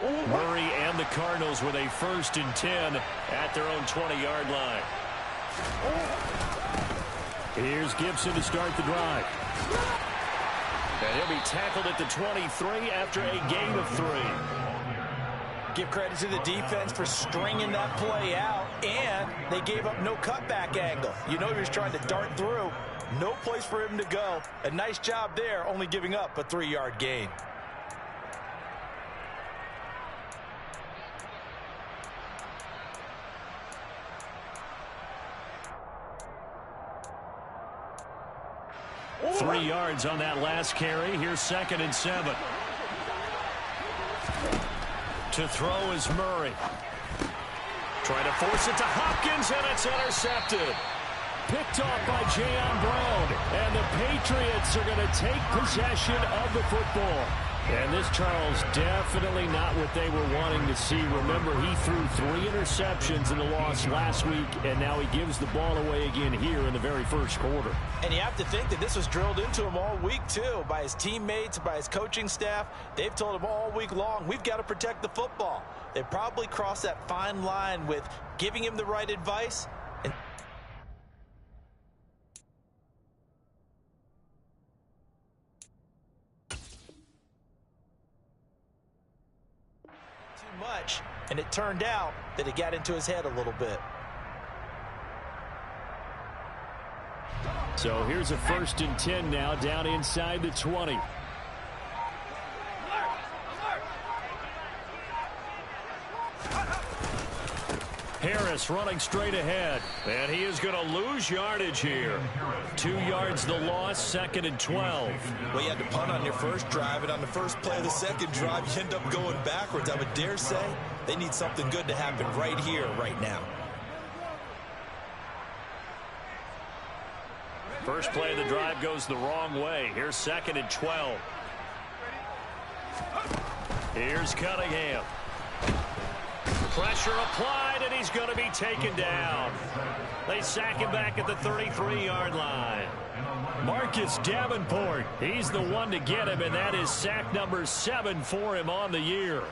Murray and the Cardinals with a 1st and 10 at their own 20-yard line. Here's Gibson to start the drive. And he'll be tackled at the 23 after a gain of 3. Give credit to the defense for stringing that play out, and they gave up no cutback angle. You know he was trying to dart through. No place for him to go. A nice job there, only giving up a 3-yard gain. Three yards on that last carry. Here's 2nd and 7. To throw is Murray. Trying to force it to Hopkins, and it's intercepted. Picked off by Jayon Brown, and the Patriots are going to take possession of the football. And this, Charles, definitely not what they were wanting to see. Remember, he threw 3 interceptions in the loss last week, and now he gives the ball away again here in the very first quarter. And you have to think that this was drilled into him all week, too, by his teammates, by his coaching staff. They've told him all week long, we've got to protect the football. They probably crossed that fine line with giving him the right advice and much, and it turned out that it got into his head a little bit. So here's a 1st and 10 now down inside the 20. Harris running straight ahead, and he is going to lose yardage here. 2 yards the loss, 2nd and 12. Well, you had to punt on your first drive, and on the first play of the second drive, you end up going backwards. I would dare say they need something good to happen right here, right now. First play of the drive goes the wrong way. Here's 2nd and 12. Here's Cunningham. Pressure applied, and he's going to be taken down. They sack him back at the 33-yard line. Marcus Davenport, he's the one to get him, and that is sack number 7 for him on the year.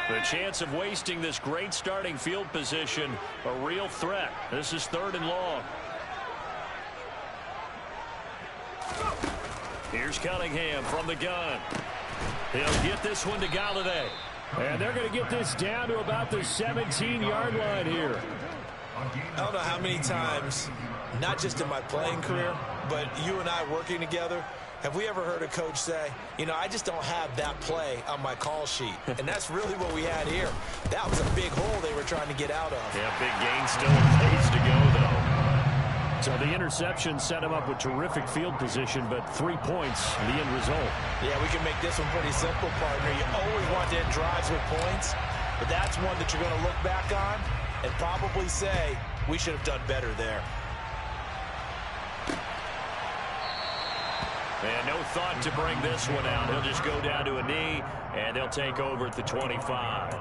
The chance of wasting this great starting field position, a real threat. This is 3rd and long. Here's Cunningham from the gun. He'll get this one to Galladay. And they're going to get this down to about the 17-yard line here. I don't know how many times, not just in my playing career, but you and I working together, have we ever heard a coach say, you know, I just don't have that play on my call sheet. And that's really what we had here. That was a big hole they were trying to get out of. Yeah, big gain still in place to go, though. So the interception set him up with terrific field position, but 3 points, the end result. Yeah, we can make this one pretty simple, partner. You always want to end drives with points, but that's one that you're going to look back on and probably say, we should have done better there. And no thought to bring this one out. He'll just go down to a knee, and they'll take over at the 25.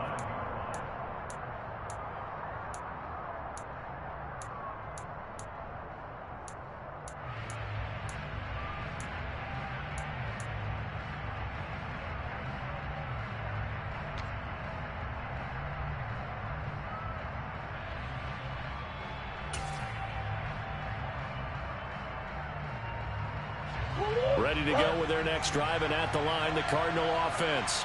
Ready to go with their next drive, and at the line, the Cardinal offense.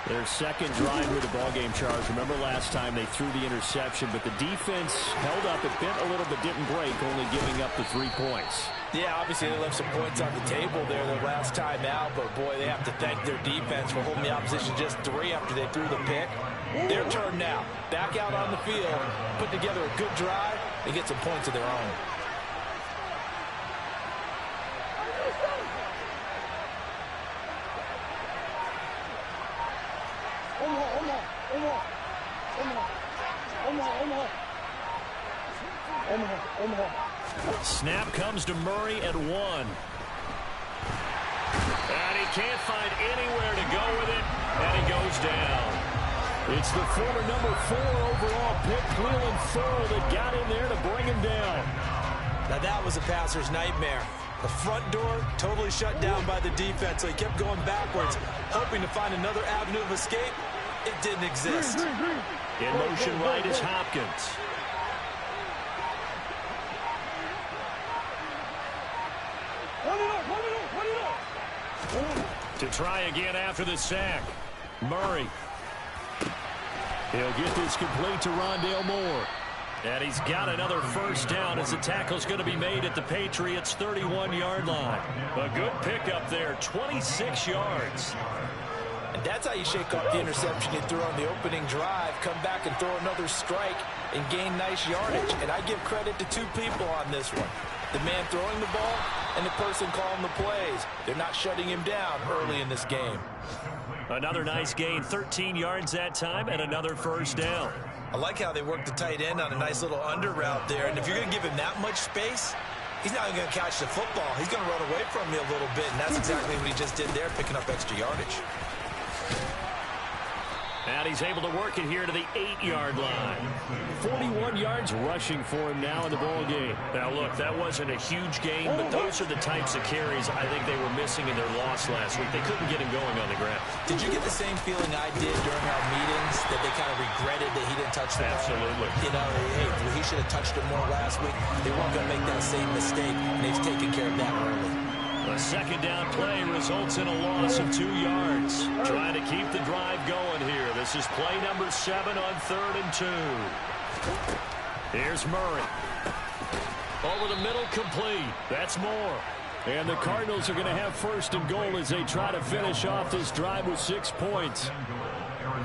Their second drive with the ballgame, Charles. Remember last time they threw the interception, but the defense held up. It bent a little but didn't break, only giving up the 3 points. Yeah, obviously they left some points on the table there the last time out, but boy, they have to thank their defense for holding the opposition just 3 after they threw the pick. Their turn now. Back out on the field, put together a good drive, and get some points of their own. Snap comes to Murray at 1. And he can't find anywhere to go with it, and he goes down. It's the former number 4 overall pick, Cleveland Ferrell, that got in there to bring him down. Now that was a passer's nightmare. The front door totally shut down by the defense, so he kept going backwards, hoping to find another avenue of escape. It didn't exist. In motion right is Hopkins. To try again after the sack. Murray. He'll get this complete to Rondale Moore. And he's got another first down as the tackle's going to be made at the Patriots' 31-yard line. A good pickup there, 26 yards. And that's how you shake off the interception you threw on the opening drive, come back and throw another strike and gain nice yardage. And I give credit to two people on this one. The man throwing the ball and the person calling the plays. They're not shutting him down early in this game. Another nice gain, 13 yards that time, and another first down. I like how they work the tight end on a nice little under route there. And if you're going to give him that much space, he's not going to catch the football. He's going to run away from you a little bit, and that's exactly what he just did there, picking up extra yardage. And he's able to work it here to the 8-yard line. 41 yards rushing for him now in the ball game. Now, look, that wasn't a huge gain, but those are the types of carries I think they were missing in their loss last week. They couldn't get him going on the ground. Did you get the same feeling I did during our meetings, that they kind of regretted that he didn't touch the ball? Absolutely. You know, hey, he should have touched it more last week. They weren't going to make that same mistake, and they've taken care of that early. A second down play results in a loss of 2 yards. Trying to keep the drive going here. This is play number 7 on 3rd and 2. Here's Murray. Over the middle, complete. That's Moore. And the Cardinals are going to have 1st and goal as they try to finish off this drive with 6 points.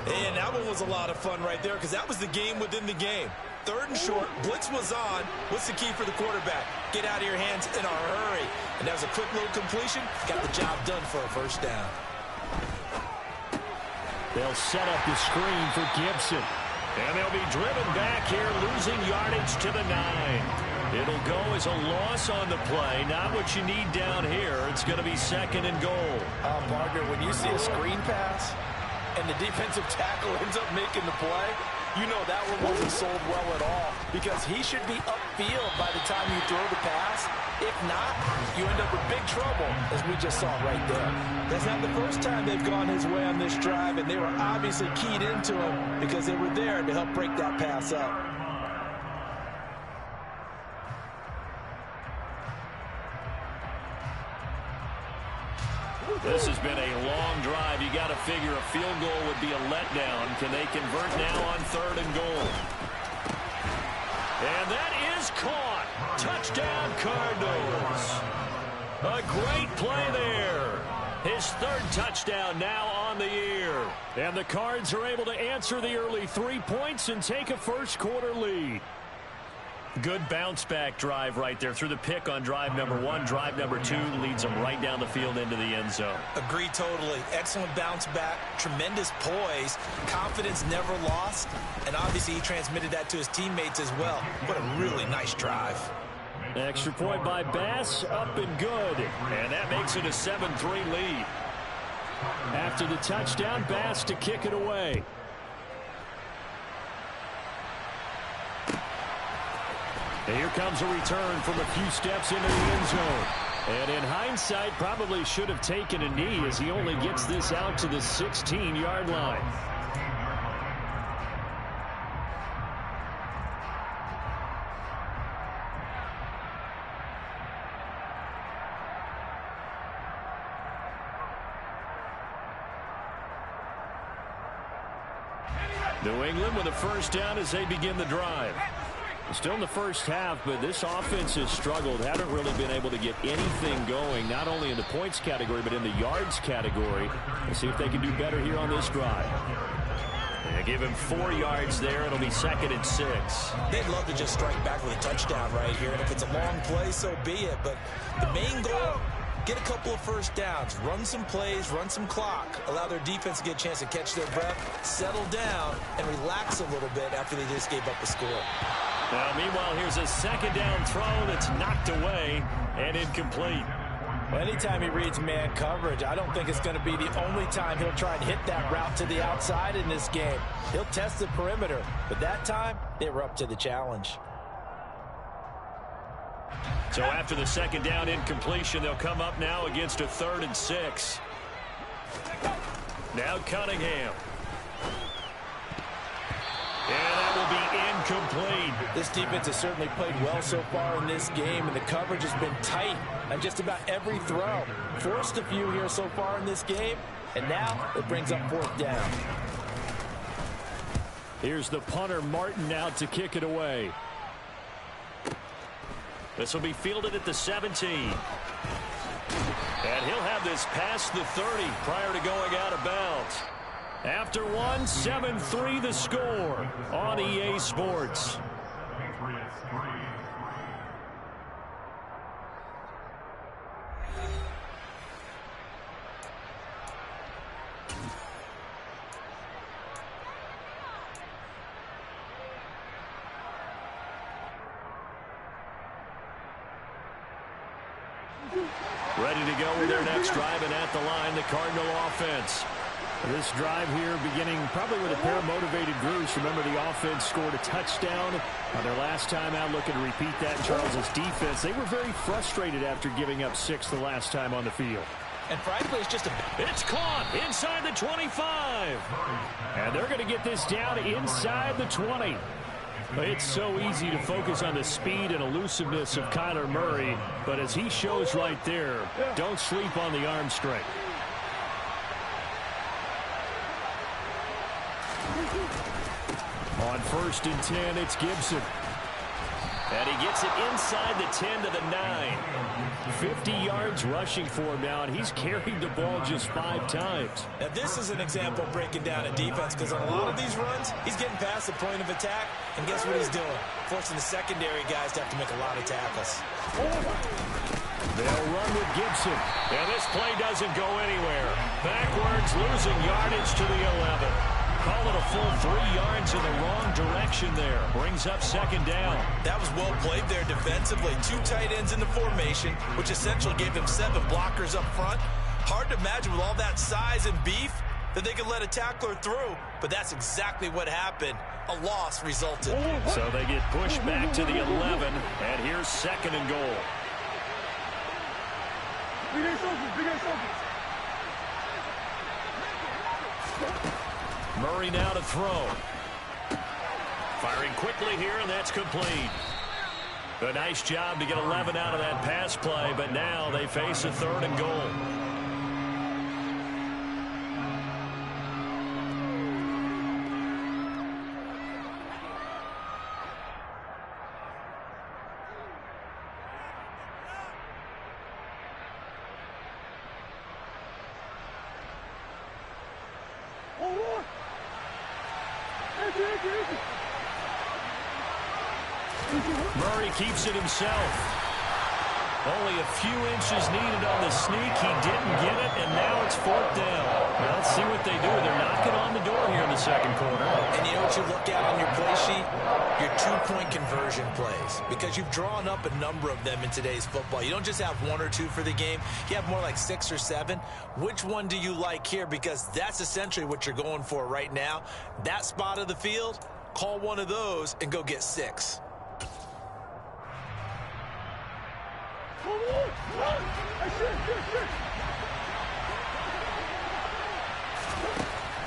And that one was a lot of fun right there, because that was the game within the game. 3rd and short, blitz was on. What's the key for the quarterback? Get out of your hands in a hurry. And that was a quick little completion. Got the job done for a first down. They'll set up the screen for Gibson. And they'll be driven back here, losing yardage to the 9. It'll go as a loss on the play. Not what you need down here. It's going to be 2nd and goal. Partner, when you see a screen pass and the defensive tackle ends up making the play, you know that one wasn't sold well at all, because he should be upfield by the time you throw the pass. If not, you end up with big trouble, as we just saw right there. That's not the first time they've gone his way on this drive, and they were obviously keyed into him because they were there to help break that pass up. This has been a long drive. You got to figure a field goal would be a letdown. Can they convert now on 3rd and goal? And that is caught. Touchdown, Cardinals. A great play there. His 3rd touchdown now on the year. And the Cards are able to answer the early 3 points and take a first quarter lead. Good bounce-back drive right there through the pick on drive number 1. Drive number 2 leads them right down the field into the end zone. Agree totally. Excellent bounce-back, tremendous poise, confidence never lost, and obviously he transmitted that to his teammates as well. What a really nice drive. Extra point by Bass, up and good. And that makes it a 7-3 lead. After the touchdown, Bass to kick it away. And here comes a return from a few steps into the end zone. And in hindsight, probably should have taken a knee, as he only gets this out to the 16-yard line. New England with a first down as they begin the drive. Still in the first half, but this offense has struggled. Haven't really been able to get anything going, not only in the points category, but in the yards category. Let's see if they can do better here on this drive. They give him 4 yards there. It'll be 2nd and 6. They'd love to just strike back with a touchdown right here, and if it's a long play, so be it. But the main goal, get a couple of first downs, run some plays, run some clock, allow their defense to get a chance to catch their breath, settle down, and relax a little bit after they just gave up a score. Now, meanwhile, here's a second down throw that's knocked away and incomplete. Well, anytime he reads man coverage, I don't think it's going to be the only time he'll try and hit that route to the outside in this game. He'll test the perimeter, but that time, they were up to the challenge. So after the second down incompletion, they'll come up now against a 3rd and 6. Now Cunningham. And that will be incomplete. This defense has certainly played well so far in this game, and the coverage has been tight on just about every throw. Forced a few here so far in this game, and now it brings up 4th down. Here's the punter, Martin, out to kick it away. This will be fielded at the 17. And he'll have this past the 30 prior to going out of bounds. After one, 7-3 the score on EA Sports. Ready to go with their next drive, and at the line, the Cardinal offense. This drive here beginning probably with a pair of motivated groups. Remember, the offense scored a touchdown on their last time out, looking to repeat that. Charles's defense, they were very frustrated after giving up 6 the last time on the field. And frankly, it's caught inside the 25. And they're going to get this down inside the 20. It's so easy to focus on the speed and elusiveness of Kyler Murray, but as he shows right there, don't sleep on the arm strength. On 1st and 10, it's Gibson. And he gets it inside the 10 to the 9. 50 yards rushing for him now, and he's carried the ball just 5 times. Now, this is an example of breaking down a defense, because on a lot of these runs, he's getting past the point of attack, and guess what he's doing? Forcing the secondary guys to have to make a lot of tackles. They'll run with Gibson. And this play doesn't go anywhere. Backwards, losing yardage to the 11. Call it a full 3 yards in the wrong direction there. Brings up 2nd down. That was well played there defensively. 2 tight ends in the formation, which essentially gave him 7 blockers up front. Hard to imagine with all that size and beef that they could let a tackler through, but that's exactly what happened. A loss resulted. So they get pushed back to the 11, and here's 2nd and goal. Murray now to throw. Firing quickly here, and that's complete. A nice job to get 11 out of that pass play, but now they face a 3rd and goal. Murray keeps it himself. Only a few inches needed on the sneak. He didn't get it, and now it's 4th down. Now let's see what they do. They're knocking on the door here in the 2nd quarter. And you know what you look at on your play sheet? Your 2-point conversion plays. Because you've drawn up a number of them in today's football. You don't just have 1 or 2 for the game. You have more like 6 or 7. Which one do you like here? Because that's essentially what you're going for right now. That spot of the field, call one of those and go get 6.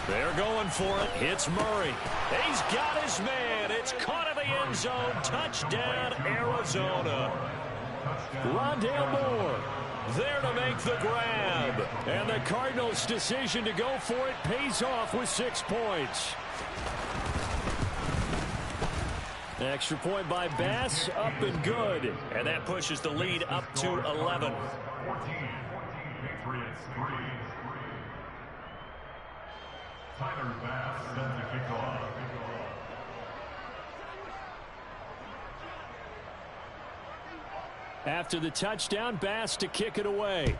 They're going for it. It's Murray. He's got his man. It's caught in the end zone. Touchdown, Arizona. Rondale Moore there to make the grab. And the Cardinals' decision to go for it pays off with 6 points. Extra point by Bass, up and good. And that pushes the lead up to 11. After the touchdown, Bass to kick it away.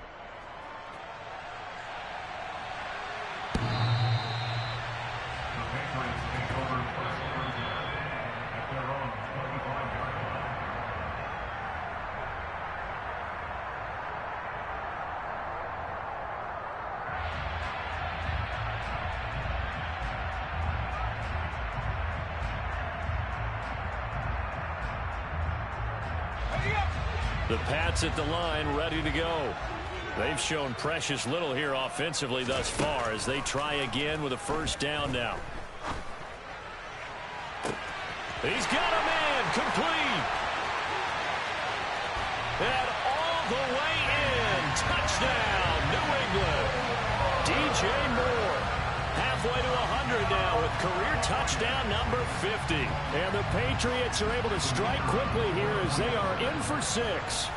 The Pats at the line, ready to go. They've shown precious little here offensively thus far as they try again with a first down now. He's got a man complete. And all the way in. Touchdown, New England. DJ Moore. Halfway to 100 now with career touchdown number 50. And the Patriots are able to strike quickly here as they are in for 6.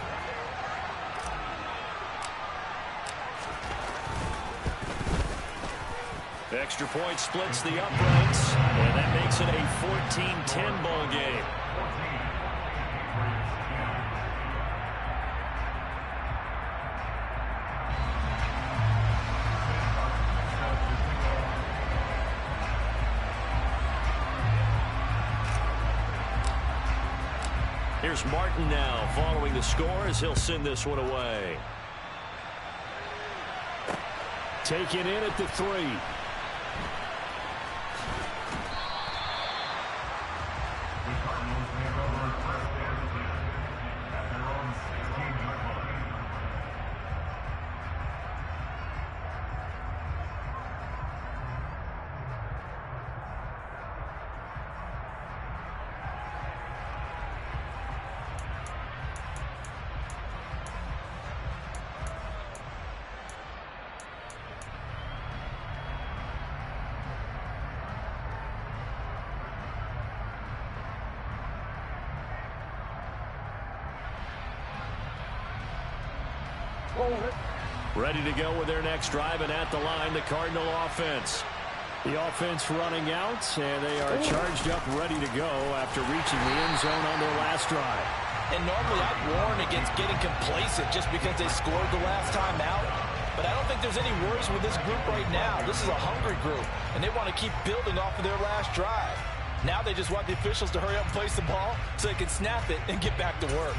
Extra point splits the uprights, and that makes it a 14-10 ball game. Here's Martin now following the score as he'll send this one away. Taken in at the 3. Ready to go with their next drive, and at the line, the Cardinal offense. The offense running out, and they are charged up, ready to go after reaching the end zone on their last drive. And normally I'd warn against getting complacent just because they scored the last time out. But I don't think there's any worries with this group right now. This is a hungry group, and they want to keep building off of their last drive. Now they just want the officials to hurry up and place the ball so they can snap it and get back to work.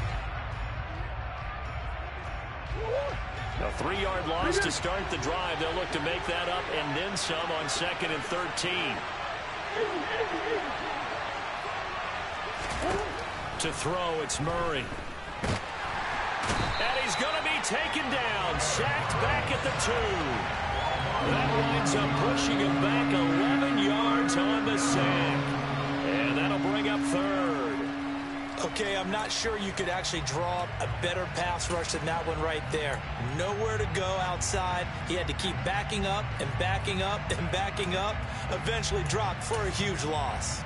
A 3-yard loss to start the drive. They'll look to make that up and then some on 2nd and 13. To throw, it's Murray. And he's going to be taken down. Sacked back at the 2. That winds up pushing him back 11 yards on the sack. And that'll bring up 3rd. Okay, I'm not sure you could actually draw a better pass rush than that one right there. Nowhere to go outside. He had to keep backing up and backing up and backing up. Eventually dropped for a huge loss.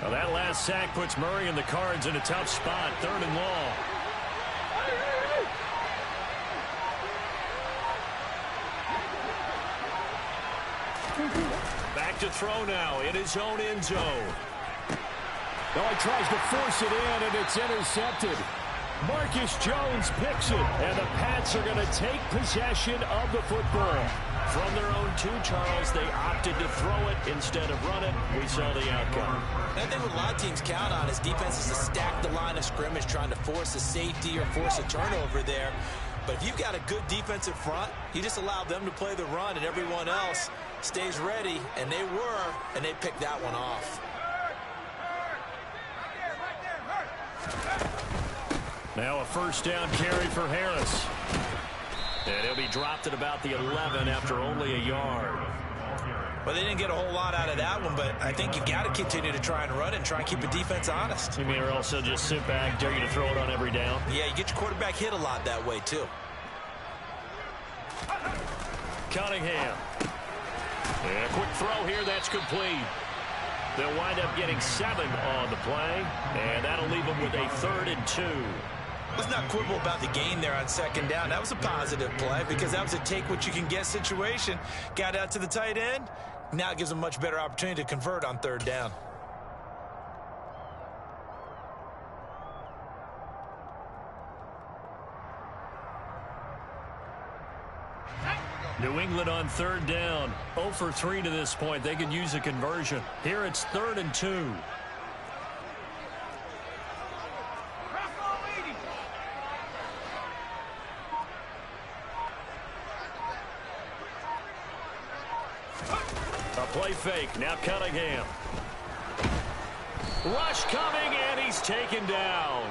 Well, that last sack puts Murray and the Cards in a tough spot. 3rd and long. Back to throw now in his own end zone. Oh, he tries to force it in, and it's intercepted. Marcus Jones picks it, and the Pats are going to take possession of the football. From their own 2, Charles, they opted to throw it instead of run it. We saw the outcome. I think what a lot of teams count on is defenses to stack the line of scrimmage, trying to force a safety or force a turnover there. But if you've got a good defensive front, you just allow them to play the run, and everyone else stays ready, and they were, and they picked that one off. Now a first down carry for Harris. And he'll be dropped at about the 11 after only a yard. Well, they didn't get a whole lot out of that one, but I think you got to continue to try and run and try and keep the defense honest. You mean or else they'll just sit back, dare you to throw it on every down? Yeah, you get your quarterback hit a lot that way, too. Cunningham. And a quick throw here, that's complete. They'll wind up getting 7 on the play, and that'll leave them with a 3rd and 2. Let's not quibble about the gain there on 2nd down. That was a positive play because that was a take-what-you-can-get situation. Got out to the tight end. Now it gives them a much better opportunity to convert on 3rd down. New England on 3rd down. 0 for 3 to this point. They could use a conversion. Here it's 3rd and 2. A play fake. Now Cunningham. Rush coming, and he he's taken down.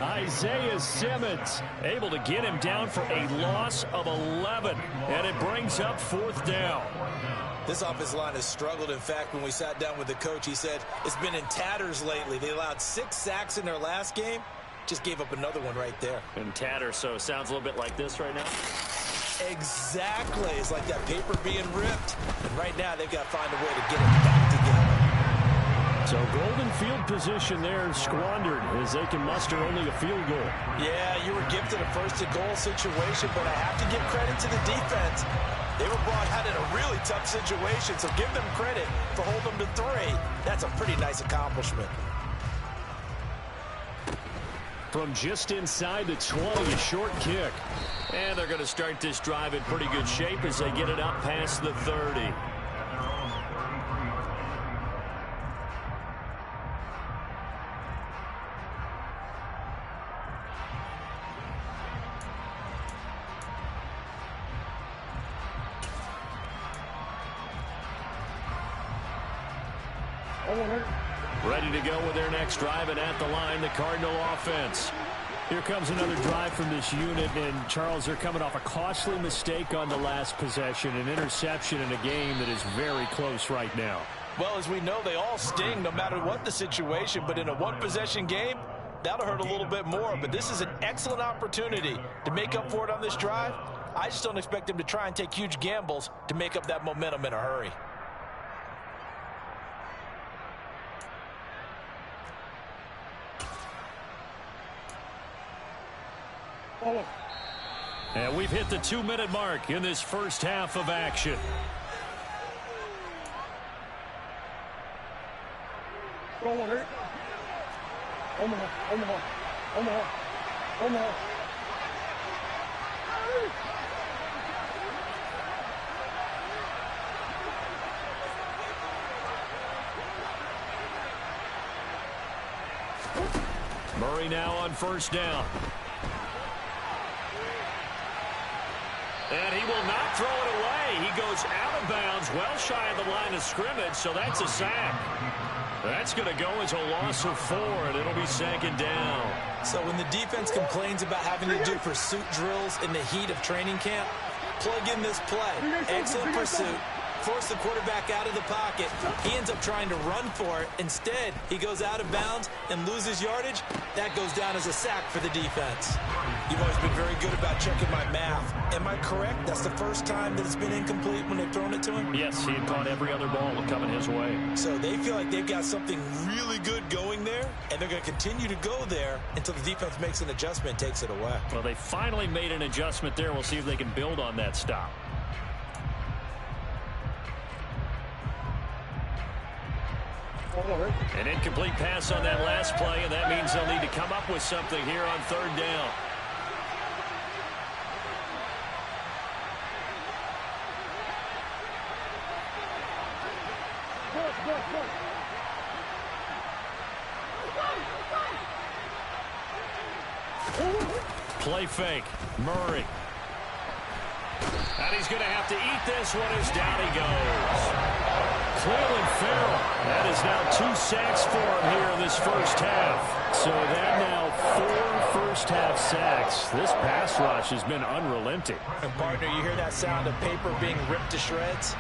Isaiah Simmons able to get him down for a loss of 11. And it brings up 4th down. This offensive line has struggled. In fact, when we sat down with the coach, he said it's been in tatters lately. They allowed 6 sacks in their last game. Just gave up another one right there. In tatters, so it sounds a little bit like this right now. Exactly. It's like that paper being ripped. And right now, they've got to find a way to get it back together. So golden field position there squandered as they can muster only a field goal. Yeah, you were gifted a first-and-goal situation, but I have to give credit to the defense. They were brought out in a really tough situation, so give them credit for holding them to 3. That's a pretty nice accomplishment. From just inside the 20, a short kick. And they're going to start this drive in pretty good shape as they get it up past the 30. Ready to go with their next drive, and at the line, the Cardinal offense. Here comes another drive from this unit, and Charles, they're coming off a costly mistake on the last possession, an interception in a game that is very close right now. Well, as we know, they all sting no matter what the situation, but in a one-possession game, that'll hurt a little bit more. But this is an excellent opportunity to make up for it on this drive. I just don't expect them to try and take huge gambles to make up that momentum in a hurry. And we've hit the 2-minute mark in this first half of action. Omaha. Murray now on first down. And he will not throw it away. He goes out of bounds, well shy of the line of scrimmage, so that's a sack. That's going to go as a loss of 4, and it'll be 2nd down. So when the defense complains about having to do pursuit drills in the heat of training camp, plug in this play. Excellent pursuit. Force the quarterback out of the pocket. He ends up trying to run for it. Instead, he goes out of bounds and loses yardage. That goes down as a sack for the defense. You've always been very good about checking my math. Am I correct? That's the first time that it's been incomplete when they've thrown it to him? Yes, he had caught every other ball coming his way. So they feel like they've got something really good going there, and they're going to continue to go there until the defense makes an adjustment and takes it away. Well, they finally made an adjustment there. We'll see if they can build on that stop. An incomplete pass on that last play, and that means they'll need to come up with something here on 3rd down. Play fake. Murray. And he's going to have to eat this one as down he goes. Cleveland Farrell. That is now 2 sacks for him here in this first half. So that now 4 first-half sacks. This pass rush has been unrelenting. And partner, you hear that sound of paper being ripped to shreds?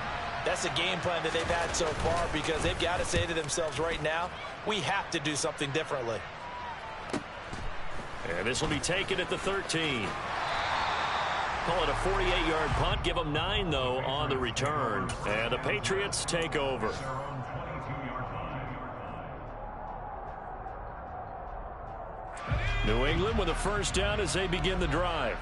That's the game plan that they've had so far, because they've got to say to themselves right now, we have to do something differently. And this will be taken at the 13. Call it a 48-yard punt. Give them 9, though, on the return. And the Patriots take over. New England with a first down as they begin the drive.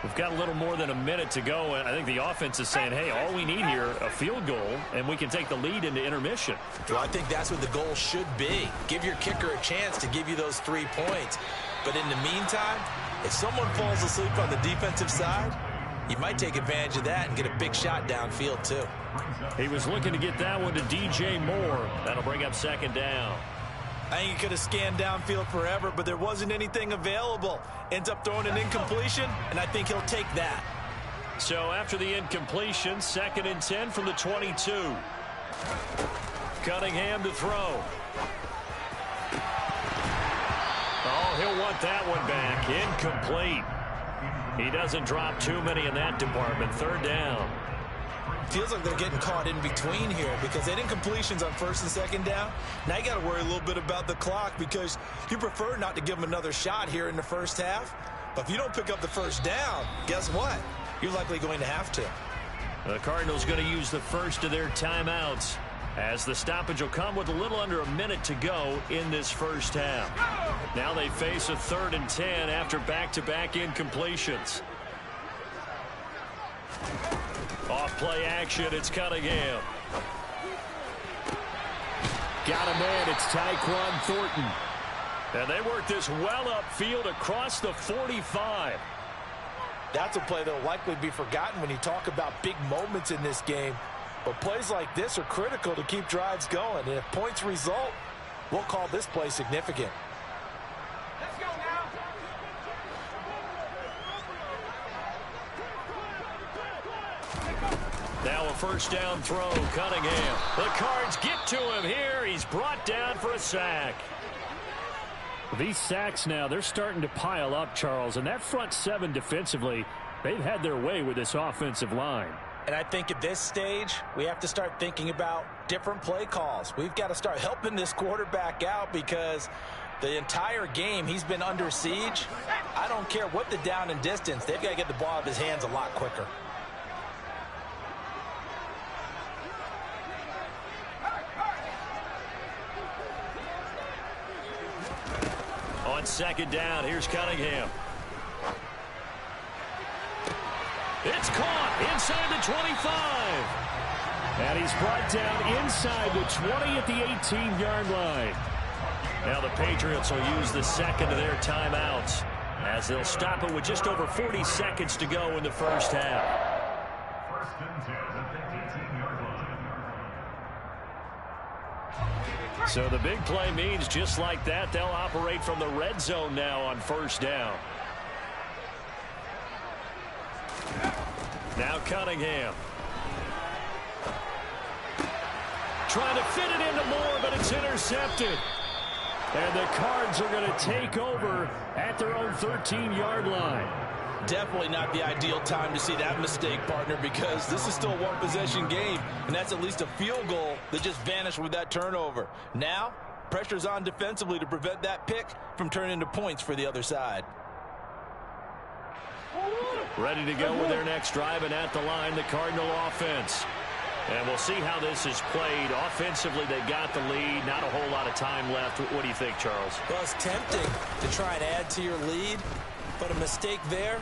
We've got a little more than a minute to go, and I think the offense is saying, hey, all we need here, a field goal, and we can take the lead into intermission. Well, I think that's what the goal should be. Give your kicker a chance to give you those 3 points. But in the meantime, if someone falls asleep on the defensive side, you might take advantage of that and get a big shot downfield, too. He was looking to get that one to DJ Moore. That'll bring up 2nd down. I think he could have scanned downfield forever, but there wasn't anything available. Ends up throwing an incompletion, and I think he'll take that. So after the incompletion, 2nd and 10 from the 22. Cunningham to throw. Oh, he'll want that one back. Incomplete. He doesn't drop too many in that department. Third down. Feels like they're getting caught in between here because they didn't completions on first and second down. Now you got to worry a little bit about the clock because you prefer not to give them another shot here in the first half. But if you don't pick up the first down, guess what? You're likely going to have to. The Cardinals going to use the first of their timeouts as the stoppage will come with a little under a minute to go in this first half. Now they face a 3rd and 10 after back-to-back incompletions. Off play action, it's Cunningham. Got a man, it's Tyquan Thornton. And they work this well upfield across the 45. That's a play that will likely be forgotten when you talk about big moments in this game. But plays like this are critical to keep drives going. And if points result, we'll call this play significant. Let's go now. Now a first down throw, Cunningham. The Cards get to him here. He's brought down for a sack. These sacks now, they're starting to pile up, Charles. And that front 7 defensively, they've had their way with this offensive line. And I think at this stage, we have to start thinking about different play calls. We've got to start helping this quarterback out because the entire game he's been under siege. I don't care what the down and distance. They've got to get the ball out of his hands a lot quicker. On second down, here's Cunningham. It's caught inside the 25. And he's brought down inside the 20 at the 18-yard line. Now the Patriots will use the second of their timeouts as they'll stop it with just over 40 seconds to go in the first half. First and 10 at the 18-yard line. So the big play means just like that, they'll operate from the red zone now on first down. Now Cunningham. Trying to fit it into Moore, but it's intercepted. And the Cards are going to take over at their own 13-yard line. Definitely not the ideal time to see that mistake, partner, because this is still a one-possession game, and that's at least a field goal that just vanished with that turnover. Now, pressure's on defensively to prevent that pick from turning into points for the other side. Ready to go with their next drive, and at the line, the Cardinal offense. And we'll see how this is played. Offensively, they got the lead. Not a whole lot of time left. What do you think, Charles? Well, it's tempting to try and add to your lead, but a mistake there,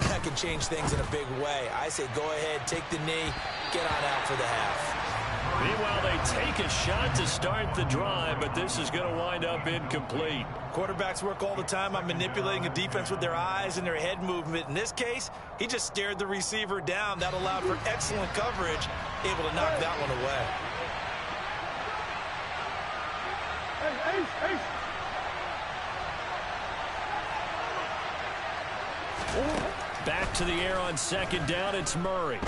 that can change things in a big way. I say go ahead, take the knee, get on out for the half. Meanwhile, they take a shot to start the drive, but this is going to wind up incomplete. Quarterbacks work all the time on manipulating a defense with their eyes and their head movement. In this case, he just stared the receiver down. That allowed for excellent coverage, able to knock that one away. Back to the air on second down, it's Murray.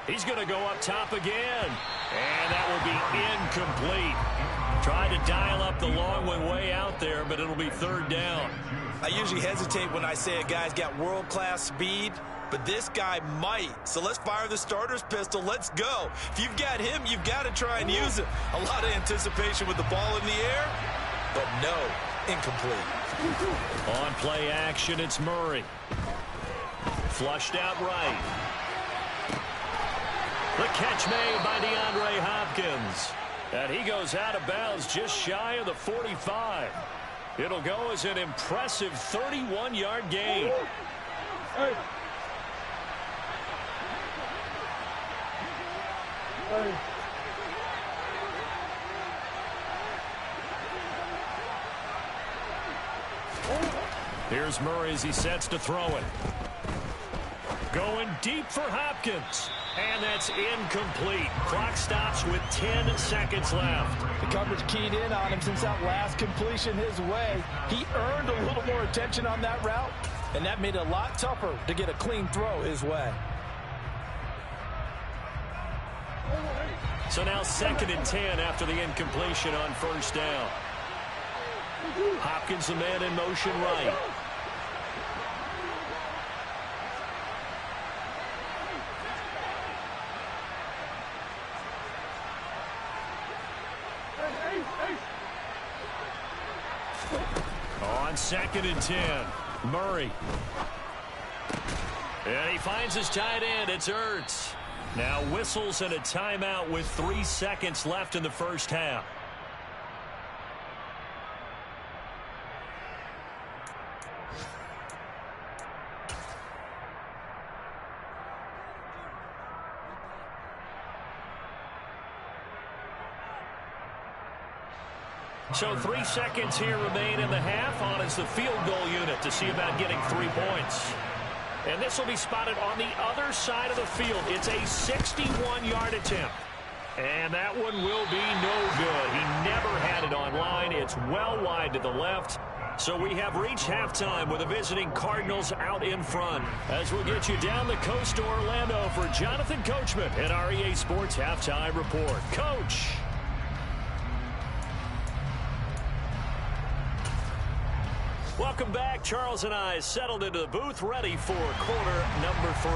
He's going to go up top again. And that will be incomplete. Tried to dial up the long one way out there, but it'll be third down. I usually hesitate when I say a guy's got world-class speed, but this guy might. So let's fire the starter's pistol. Let's go. If you've got him, you've got to try and use him. A lot of anticipation with the ball in the air, but no, incomplete. On play action, it's Murray. Flushed out right. The catch made by DeAndre Hopkins. And he goes out of bounds just shy of the 45. It'll go as an impressive 31-yard gain. Here's Murray as he sets to throw it. Going deep for Hopkins. And that's incomplete. Clock stops with 10 seconds left. The coverage keyed in on him since that last completion his way. He earned a little more attention on that route, and that made it a lot tougher to get a clean throw his way. So now second and 10 after the incompletion on first down. Hopkins, the man in motion right. On 2nd and 10, Murray. And he finds his tight end. It's Ertz. Now whistles and a timeout with 3 seconds left in the first half. So 3 seconds here remain in the half. On is the field goal unit to see about getting 3 points. And this will be spotted on the other side of the field. It's a 61-yard attempt. And that one will be no good. He never had it on line. It's well wide to the left. So we have reached halftime with the visiting Cardinals out in front. As we'll get you down the coast to Orlando for Jonathan Coachman at our EA Sports Halftime Report. Coach. Welcome back. Charles and I settled into the booth, ready for quarter number 3.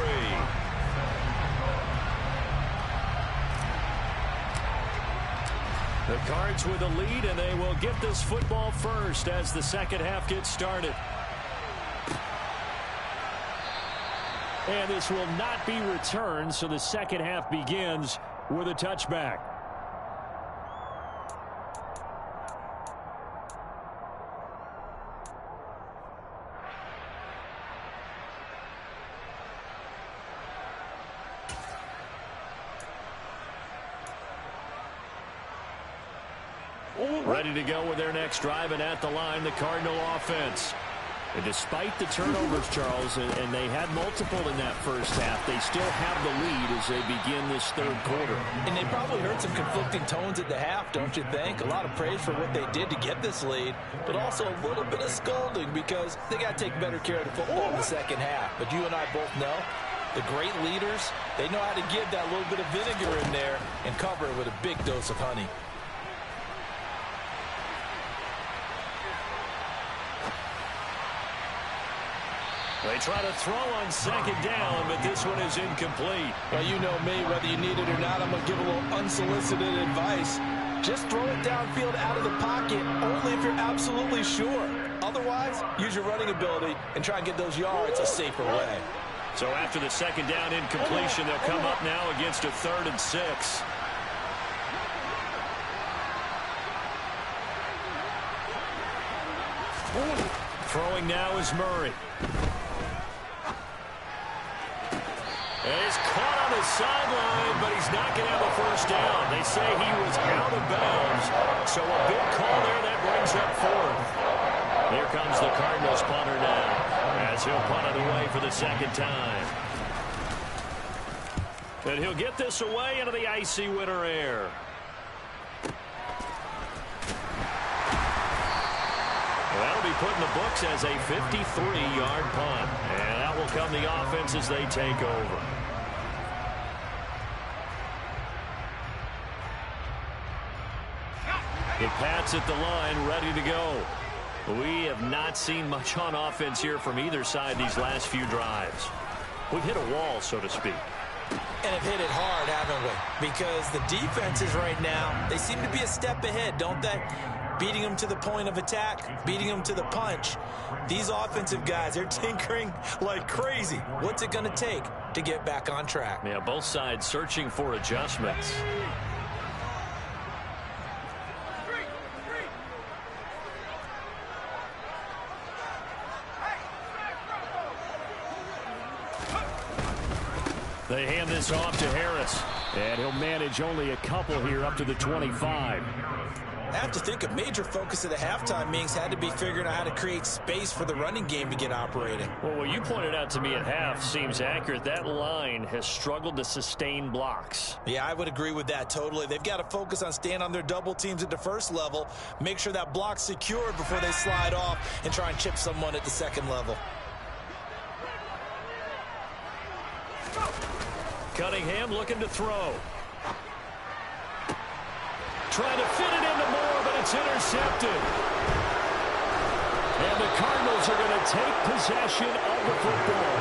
The Cards with a lead, and they will get this football first as the second half gets started. And this will not be returned, so the second half begins with a touchback. Ready to go with their next drive, and at the line, the Cardinal offense. And despite the turnovers, Charles, and they had multiple in that first half, they still have the lead as they begin this third quarter. And they probably heard some conflicting tones at the half, don't you think? A lot of praise for what they did to get this lead, but also a little bit of scolding because they got to take better care of the football in the second half. But you and I both know the great leaders, they know how to give that little bit of vinegar in there and cover it with a big dose of honey. They try to throw on second down, but this one is incomplete. Well, you know me, whether you need it or not, I'm going to give a little unsolicited advice. Just throw it downfield out of the pocket, only if you're absolutely sure. Otherwise, use your running ability and try and get those yards a safer way. So after the second down incompletion, they'll come up now against a 3rd and 6. Throwing now is Murray. And he's caught on the sideline, but he's not going to have a first down. They say he was out of bounds. So a big call there that brings up 4th. Here comes the Cardinals punter now, as he'll punt it away for the second time. And he'll get this away into the icy winter air. That'll be put in the books as a 53-yard punt. And that will come the offense as they take over. The Pats at the line, ready to go. We have not seen much on offense here from either side these last few drives. We've hit a wall, so to speak. And have hit it hard, haven't we? Because the defenses right now, they seem to be a step ahead, don't they? Beating them to the point of attack, beating them to the punch. These offensive guys, they're tinkering like crazy. What's it going to take to get back on track? Yeah, both sides searching for adjustments. They hand this off to Harris. And he'll manage only a couple here up to the 25. I have to think a major focus of the halftime meetings had to be figuring out how to create space for the running game to get operating. Well, what you pointed out to me at half seems accurate. That line has struggled to sustain blocks. Yeah, I would agree with that totally. They've got to focus on staying on their double teams at the first level, make sure that block's secured before they slide off and try and chip someone at the second level. Cunningham looking to throw. Trying to fit it into Moore, but it's intercepted. And the Cardinals are going to take possession of the football.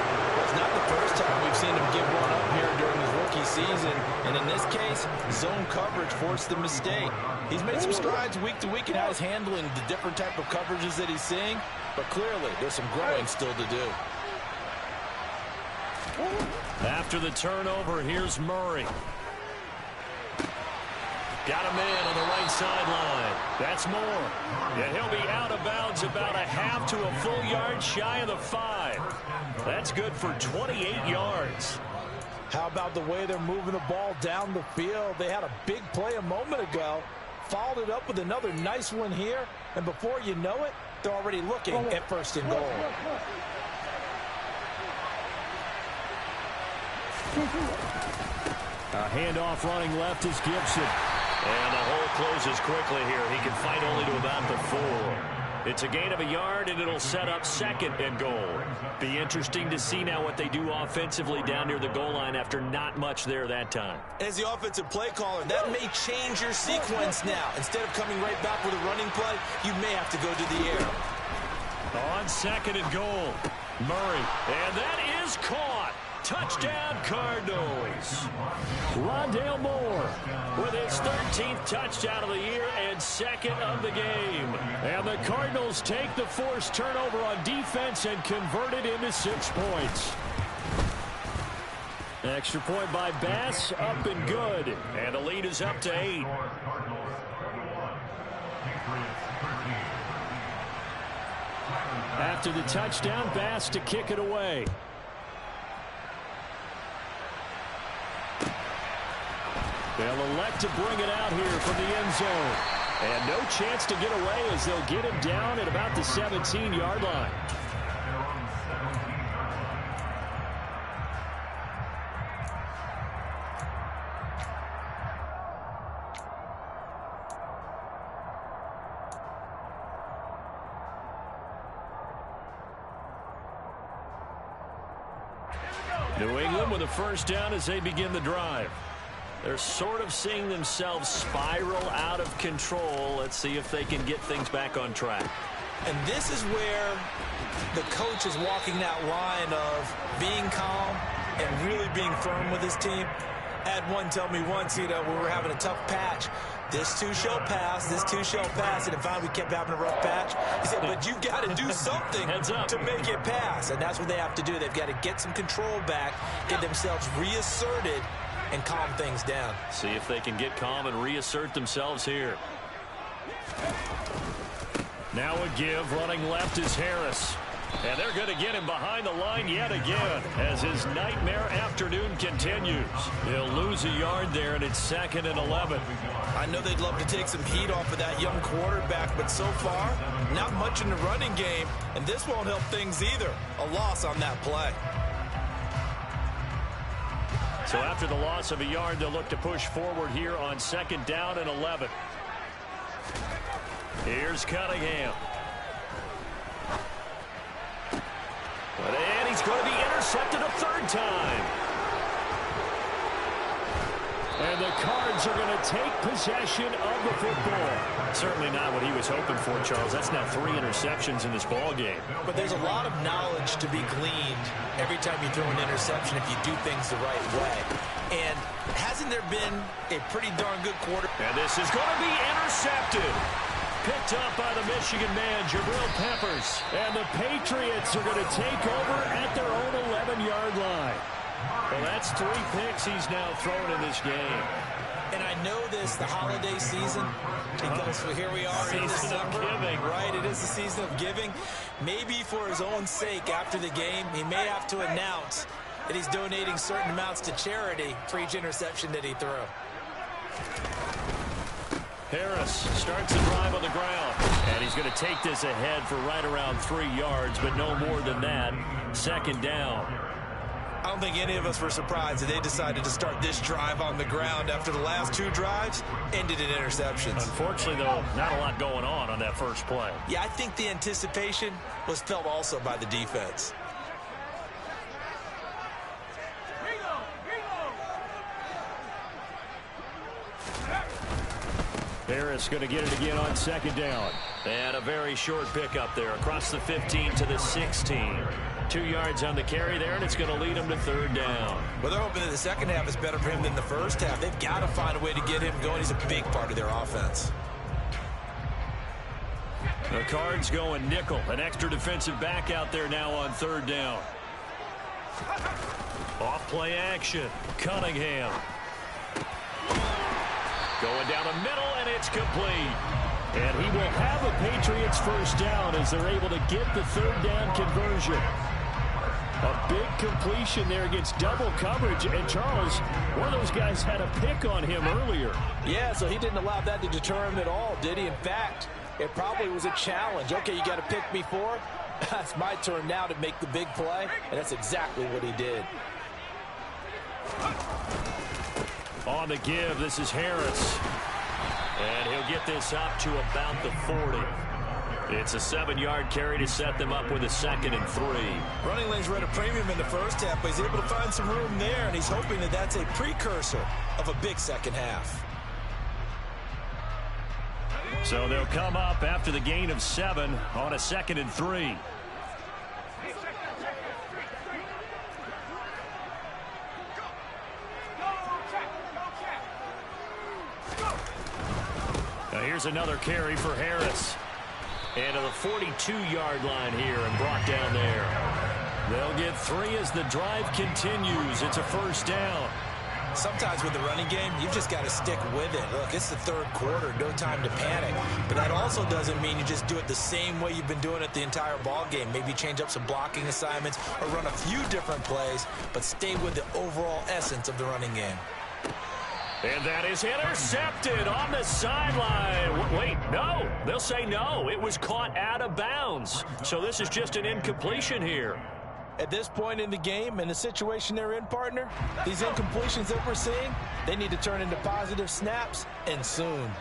It's not the first time we've seen him give one up here during his rookie season. And in this case, zone coverage forced the mistake. He's made some strides week to week in how he's handling the different type of coverages that he's seeing. But clearly, there's some growing still to do. After the turnover, here's Murray. Got a man on the right sideline. That's Moore. And he'll be out of bounds about a half to a full yard shy of the 5. That's good for 28 yards. How about the way they're moving the ball down the field? They had a big play a moment ago, followed it up with another nice one here, and before you know it, they're already looking at first and goal. A handoff running left is Gibson. And the hole closes quickly here. He can fight only to about the 4. It's a gain of a yard, and it'll set up second and goal. Be interesting to see now what they do offensively down near the goal line after not much there that time. As the offensive play caller, that may change your sequence now. Instead of coming right back with a running play, you may have to go to the air. On second and goal, Murray. And that is caught. Touchdown, Cardinals. Rondale Moore With his 13th touchdown of the year and second of the game. And the Cardinals take the forced turnover on defense and convert it into 6 points. Extra point by Bass, up and good. And the lead is up to 8. After the touchdown, Bass to kick it away. They'll elect to bring it out here from the end zone. And no chance to get away as they'll get him down at about the 17-yard line. New England with a first down as they begin the drive. They're sort of seeing themselves spiral out of control. Let's see if they can get things back on track. And this is where the coach is walking that line of being calm and really being firm with his team. I had one tell me once, we were having a tough patch. This too shall pass, this too shall pass. And finally we kept having a rough patch. He said, but you got to do something to make it pass. And that's what they have to do. They've got to get some control back, get themselves reasserted, and calm things down. See if they can get calm and reassert themselves here. Now a give, running left is Harris. And they're going to get him behind the line yet again as his nightmare afternoon continues. He'll lose a yard there, and it's 2nd and 11. I know they'd love to take some heat off of that young quarterback, but so far, not much in the running game, and this won't help things either. A loss on that play. So after the loss of a yard, they'll look to push forward here on 2nd down and 11. Here's Cunningham. And he's going to be intercepted a 3rd time. And the Cards are going to take possession of the football. Certainly not what he was hoping for, Charles. That's now 3 interceptions in this ball game. But there's a lot of knowledge to be gleaned every time you throw an interception if you do things the right way. And hasn't there been a pretty darn good quarter? And this is going to be intercepted. Picked up by the Michigan man, Jabril Peppers. And the Patriots are going to take over at their own 11-yard line. Well, that's 3 picks he's now thrown in this game. And I know this, the holiday season, because here we are in December. Giving. Right, it is the season of giving. Maybe for his own sake after the game, he may have to announce that he's donating certain amounts to charity for each interception that he threw. Harris starts the drive on the ground. And he's going to take this ahead for right around 3 yards, but no more than that. 2nd down. I don't think any of us were surprised that they decided to start this drive on the ground after the last 2 drives ended in interceptions. Unfortunately, though, not a lot going on that first play. Yeah, I think the anticipation was felt also by the defense. Harris going to get it again on second down. And a very short pickup there across the 15 to the 16. 2 yards on the carry there, and it's going to lead him to third down. Well, they're hoping that the second half is better for him than the first half. They've got to find a way to get him going. He's a big part of their offense. The Cards going nickel. An extra defensive back out there now on third down. Off play action. Cunningham. Going down the middle, and it's complete. And he will have a Patriots first down as they're able to get the third down conversion. A big completion there against double coverage. And Charles, one of those guys had a pick on him earlier. Yeah, so he didn't allow that to deter him at all, did he? In fact, it probably was a challenge. Okay, you got to pick me for it. That's my turn now to make the big play, and that's exactly what he did. On the give, this is Harris. And he'll get this up to about the 40. It's a 7-yard carry to set them up with a 2nd and 3. Running lanes were at a premium in the first half, but he's able to find some room there, and he's hoping that that's a precursor of a big second half. So they'll come up after the gain of 7 on a 2nd and 3. Now here's another carry for Harris. And to the 42-yard line here and brought down there. They'll get 3 as the drive continues. It's a first down. Sometimes with the running game, you've just got to stick with it. Look, it's the third quarter, no time to panic. But that also doesn't mean you just do it the same way you've been doing it the entire ball game. Maybe change up some blocking assignments or run a few different plays, but stay with the overall essence of the running game. And that is intercepted on the sideline. Wait, no. They'll say no. It was caught out of bounds. So this is just an incompletion here. At this point in the game and the situation they're in, partner, these incompletions that we're seeing, they need to turn into positive snaps, and soon.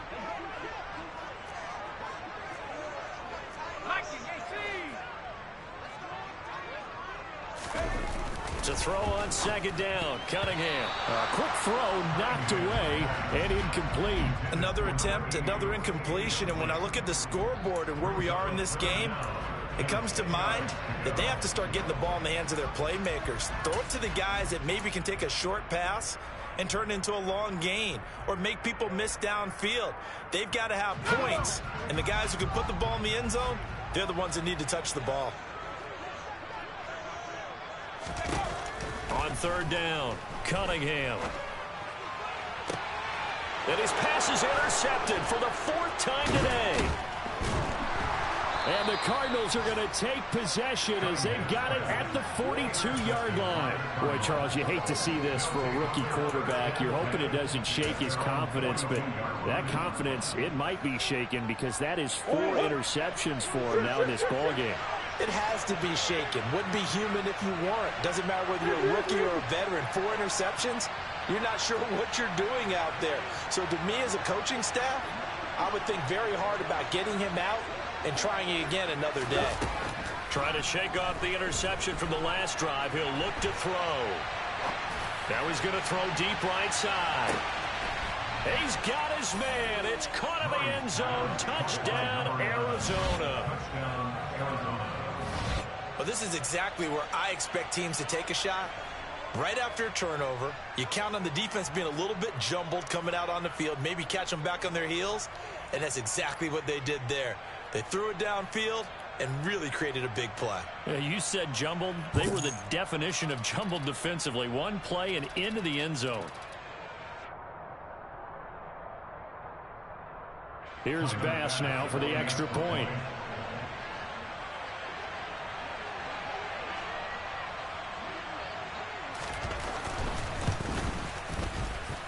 To throw on second down, Cunningham. A quick throw knocked away and incomplete. Another attempt, another incompletion, and when I look at the scoreboard and where we are in this game, it comes to mind that they have to start getting the ball in the hands of their playmakers. Throw it to the guys that maybe can take a short pass and turn it into a long gain or make people miss downfield. They've got to have points, and the guys who can put the ball in the end zone, they're the ones that need to touch the ball. On third down, Cunningham. And his pass is intercepted for the 4th time today. And the Cardinals are going to take possession as they've got it at the 42-yard line. Boy, Charles, you hate to see this for a rookie quarterback. You're hoping it doesn't shake his confidence, but that confidence, it might be shaken because that is 4 interceptions for him now in this ballgame. It has to be shaken. Wouldn't be human if you weren't. Doesn't matter whether you're a rookie or a veteran. 4 interceptions, you're not sure what you're doing out there. So to me as a coaching staff, I would think very hard about getting him out and trying it again another day. Trying to shake off the interception from the last drive. He'll look to throw. Now he's going to throw deep right side. He's got his man. It's caught in the end zone. Touchdown, Arizona. Well, this is exactly where I expect teams to take a shot. Right after a turnover, you count on the defense being a little bit jumbled coming out on the field, maybe catch them back on their heels, and that's exactly what they did there. They threw it downfield and really created a big play. Yeah, you said jumbled. They were the definition of jumbled defensively. One play and into the end zone. Here's Bass now for the extra point.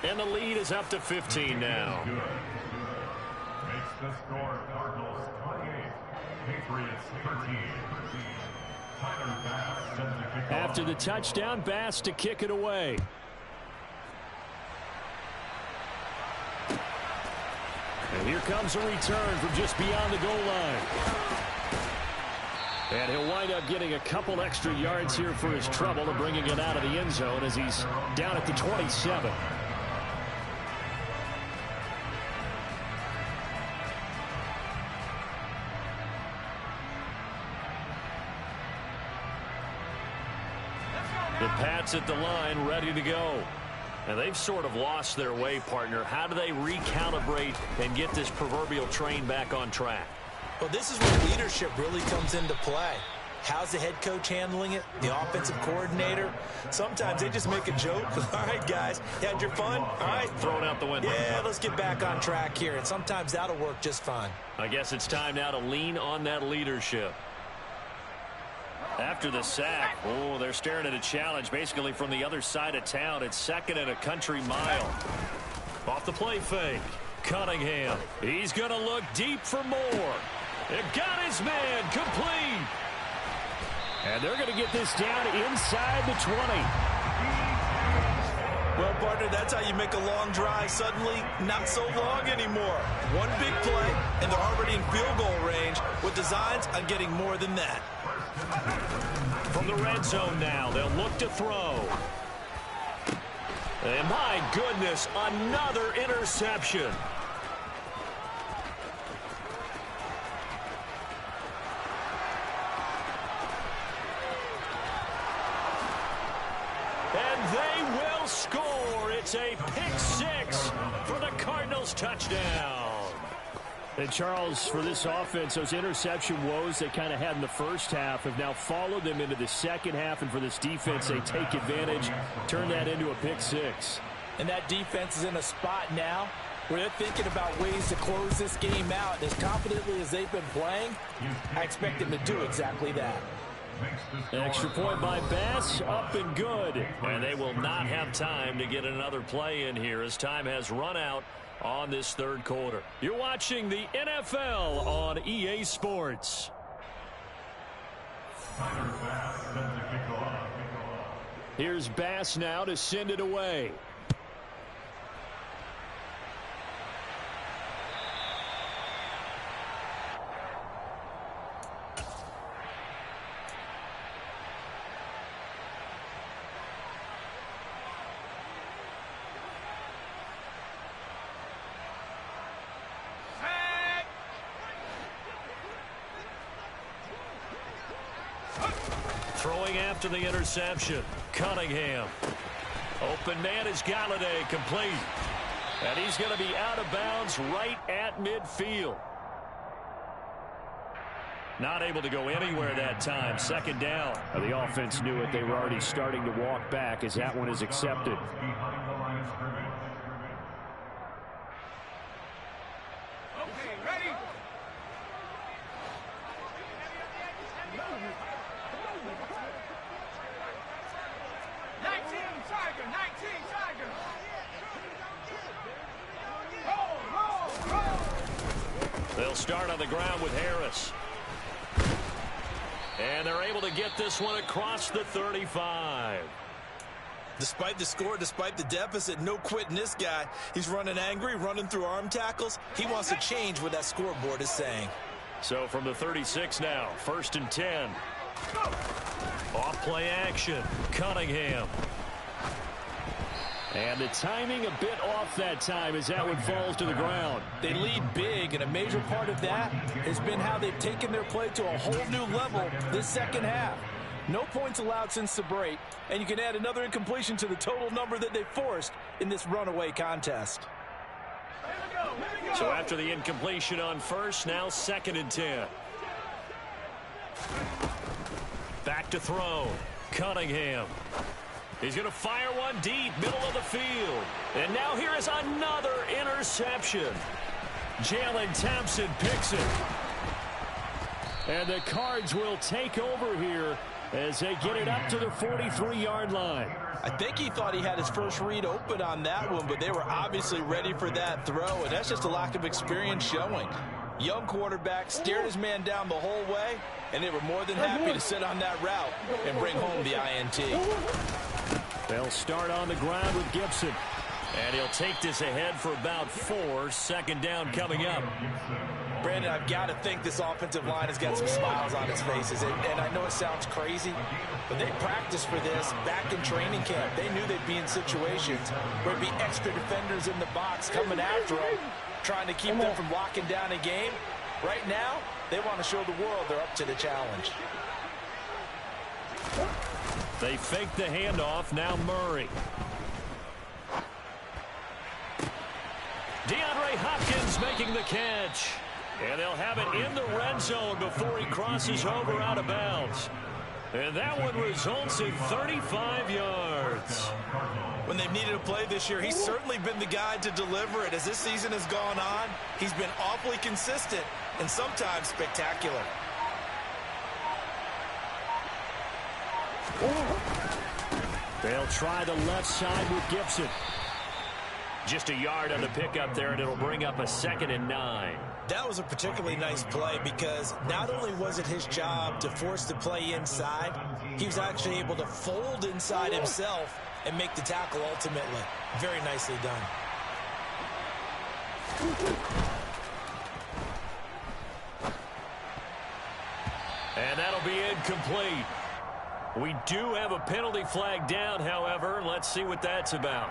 And the lead is up to 15 now. Makes the score Cardinals 28, Patriots 13. Tyler Bass sends the kick After the touchdown, Bass to kick it away. And here comes a return from just beyond the goal line. And he'll wind up getting a couple extra yards here for his trouble and bringing it out of the end zone as he's down at the 27. sets at the line, ready to go. And they've sort of lost their way, partner. How do they recalibrate and get this proverbial train back on track? Well, this is where leadership really comes into play. How's the head coach handling it? The offensive coordinator? Sometimes they just make a joke. All right, guys, you had your fun? All right. Throw it out the window. Yeah, let's get back on track here. And sometimes that'll work just fine. I guess it's time now to lean on that leadership. After the sack, oh, they're staring at a challenge basically from the other side of town. It's second and a country mile. Off the play fake. Cunningham. He's going to look deep for more. It got his man complete. And they're going to get this down inside the 20. Well, partner, that's how you make a long drive suddenly not so long anymore. One big play, and they're already in field goal range with designs on getting more than that. From the red zone now, they'll look to throw. And my goodness, another interception. And they will score. It's a pick six for the Cardinals touchdown. And Charles, for this offense, those interception woes they kind of had in the first half have now followed them into the second half. And for this defense, they take advantage, turn that into a pick six. And that defense is in a spot now where they're thinking about ways to close this game out. And as confidently as they've been playing, I expect them to do exactly that. An extra point by Bass, up and good. And they will not have time to get another play in here as time has run out on this third quarter. You're watching the NFL on EA Sports. Here's Bass now to send it away. Throwing after the interception. Cunningham. Open man is Galladay, complete. And he's going to be out of bounds right at midfield. Not able to go anywhere that time. Second down. The offense knew it. They were already starting to walk back as that one is accepted. Okay, ready? They'll start on the ground with Harris. And they're able to get this one across the 35. Despite the score, despite the deficit, no quitting this guy. He's running angry, running through arm tackles. He wants to change what that scoreboard is saying. So from the 36 now, 1st and 10. Off play action. Cunningham. And the timing a bit off that time as that one falls to the ground. They lead big, and a major part of that has been how they've taken their play to a whole new level this second half. No points allowed since the break, and you can add another incompletion to the total number that they forced in this runaway contest. So after the incompletion on first, now 2nd and 10. Back to throw. Cunningham. He's going to fire one deep, middle of the field. And now here is another interception. Jalen Thompson picks it. And the Cards will take over here as they get it up to the 43-yard line. I think he thought he had his first read open on that one, but they were obviously ready for that throw, and that's just a lack of experience showing. Young quarterback stared his man down the whole way, and they were more than happy to sit on that route and bring home the INT. They'll start on the ground with Gibson. And he'll take this ahead for about 4. 2nd down coming up. Brandon, I've got to think this offensive line has got some smiles on its faces. And I know it sounds crazy, but they practiced for this back in training camp. They knew they'd be in situations where there'd be extra defenders in the box coming after them, trying to keep them from locking down a game. Right now, they want to show the world they're up to the challenge. They fake the handoff. Now Murray. DeAndre Hopkins making the catch. And they'll have it in the red zone before he crosses over out of bounds. And that one results in 35 yards. When they've needed a play this year, he's certainly been the guy to deliver it. As this season has gone on, he's been awfully consistent and sometimes spectacular. They'll try the left side with Gibson. Just a yard on the pickup there, and it'll bring up a 2nd and 9. That was a particularly nice play because not only was it his job to force the play inside, he was actually able to fold inside himself and make the tackle ultimately. Very nicely done. And that'll be incomplete. We do have a penalty flag down, however. Let's see what that's about.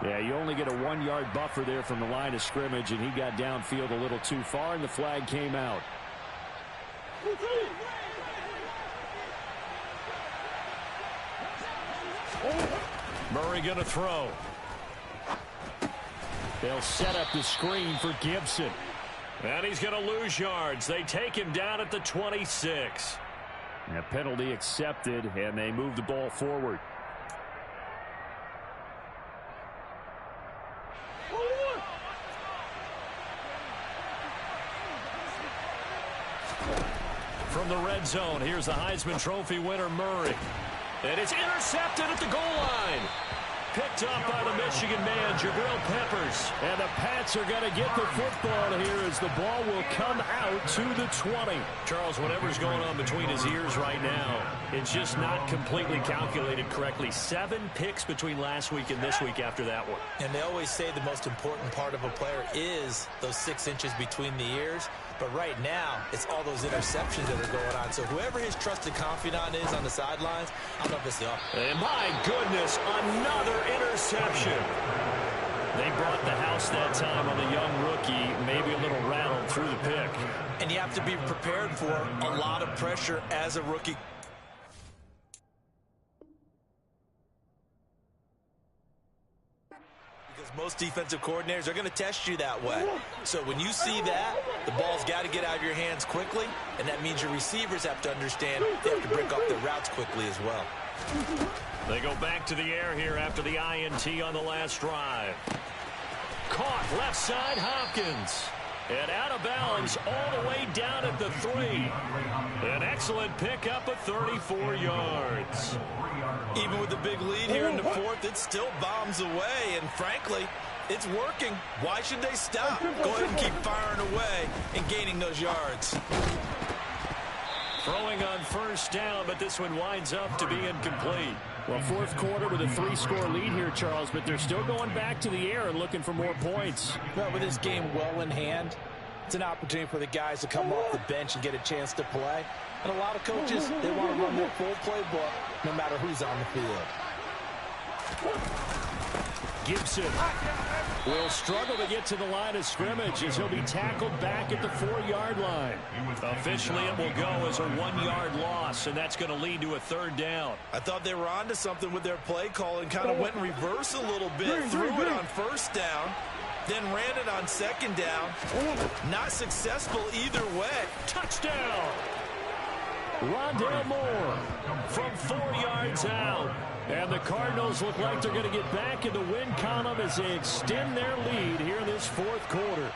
Yeah, you only get a 1-yard buffer there from the line of scrimmage, and he got downfield a little too far, and the flag came out. Murray going to throw. They'll set up the screen for Gibson. And he's going to lose yards. They take him down at the 26. A penalty accepted, and they move the ball forward. From the red zone, here's the Heisman Trophy winner, Murray. And it's intercepted at the goal line. Picked up by the Michigan man, Jabril Peppers. And the Pats are going to get the football here as the ball will come out to the 20. Charles, whatever's going on between his ears right now, it's just not completely calculated correctly. 7 picks between last week and this week after that one. And they always say the most important part of a player is those 6 inches between the ears. But right now, it's all those interceptions that are going on. So whoever his trusted confidant is on the sidelines, I don't know if it's the offense. And my goodness, another interception. They brought the house that time on the young rookie, maybe a little rattled through the pick. And you have to be prepared for a lot of pressure as a rookie. Because most defensive coordinators are going to test you that way. So when you see that, the ball's got to get out of your hands quickly, and that means your receivers have to understand they have to break off their routes quickly as well. They go back to the air here after the INT on the last drive. Caught left side, Hopkins. And out of bounds all the way down at the 3. An excellent pickup of 34 yards. Even with the big lead here in the 4th, it still bombs away. And frankly, it's working. Why should they stop? Go ahead and keep firing away and gaining those yards. Throwing on first down, but this one winds up to be incomplete. Well, 4th quarter with a 3-score lead here, Charles, but they're still going back to the air and looking for more points. Well, with this game well in hand, it's an opportunity for the guys to come off the bench and get a chance to play. And a lot of coaches, they want to run their full playbook no matter who's on the field. Gibson will struggle to get to the line of scrimmage as he'll be tackled back at the 4-yard line. Officially, it will go as a 1-yard loss, and that's going to lead to a 3rd down. I thought they were onto something with their play call and kind of went in reverse a little bit. Threw it on first down, then ran it on 2nd down. Not successful either way. Touchdown! Rondale Moore from 4 yards out. And the Cardinals look like they're going to get back in the win column as they extend their lead here in this 4th quarter.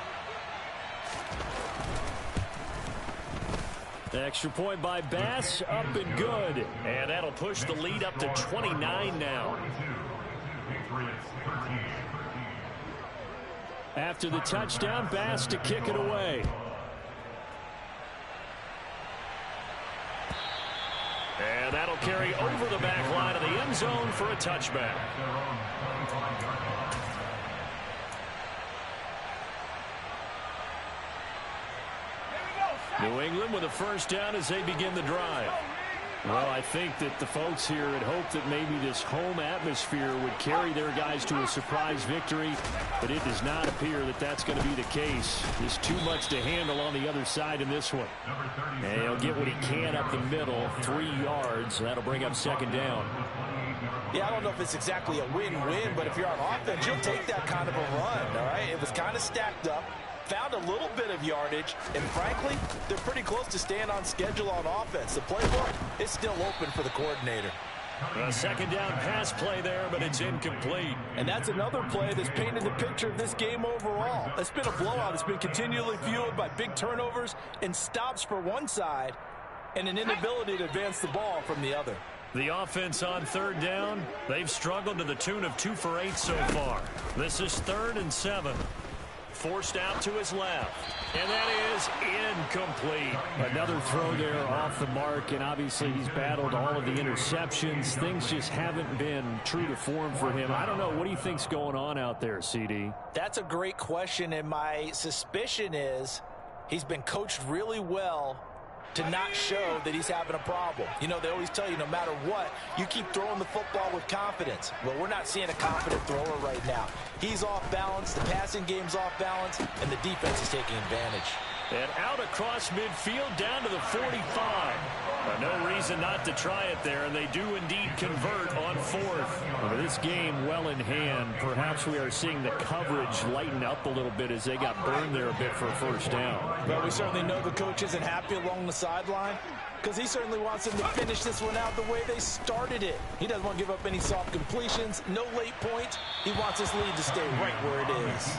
The extra point by Bass, up and good. And that'll push the lead up to 29 now. After the touchdown, Bass to kick it away. And that'll carry over the back line of the end zone for a touchback. New England with a first down as they begin the drive. Well, I think that the folks here had hoped that maybe this home atmosphere would carry their guys to a surprise victory, but it does not appear that that's going to be the case. There's too much to handle on the other side in this one. And he'll get what he can up the middle, 3 yards. That'll bring up second down. Yeah, I don't know if it's exactly a win-win, but if you're on offense, you'll take that kind of a run, all right? It was kind of stacked up. Found a little bit of yardage, and frankly, they're pretty close to staying on schedule on offense. The playbook is still open for the coordinator. A second down pass play there, but it's incomplete. And that's another play that's painted the picture of this game overall. It's been a blowout. It's been continually fueled by big turnovers and stops for one side and an inability to advance the ball from the other. The offense on third down, they've struggled to the tune of 2 for 8 so far. This is 3rd and 7. Forced out to his left, and that is incomplete. Another throw there off the mark, and obviously he's battled all of the interceptions. Things just haven't been true to form for him. I don't know. What do you think's going on out there, CD? That's a great question, and my suspicion is he's been coached really well to not show that he's having a problem. You know, they always tell you no matter what, you keep throwing the football with confidence. Well, we're not seeing a confident thrower right now. He's off balance, the passing game's off balance, and the defense is taking advantage. And out across midfield down to the 45. No reason not to try it there, and they do indeed convert on 4th. Well, this game well in hand. Perhaps we are seeing the coverage lighten up a little bit as they got burned there a bit for a first down. Well, we certainly know the coach isn't happy along the sideline because he certainly wants them to finish this one out the way they started it. He doesn't want to give up any soft completions, no late points. He wants his lead to stay right where it is.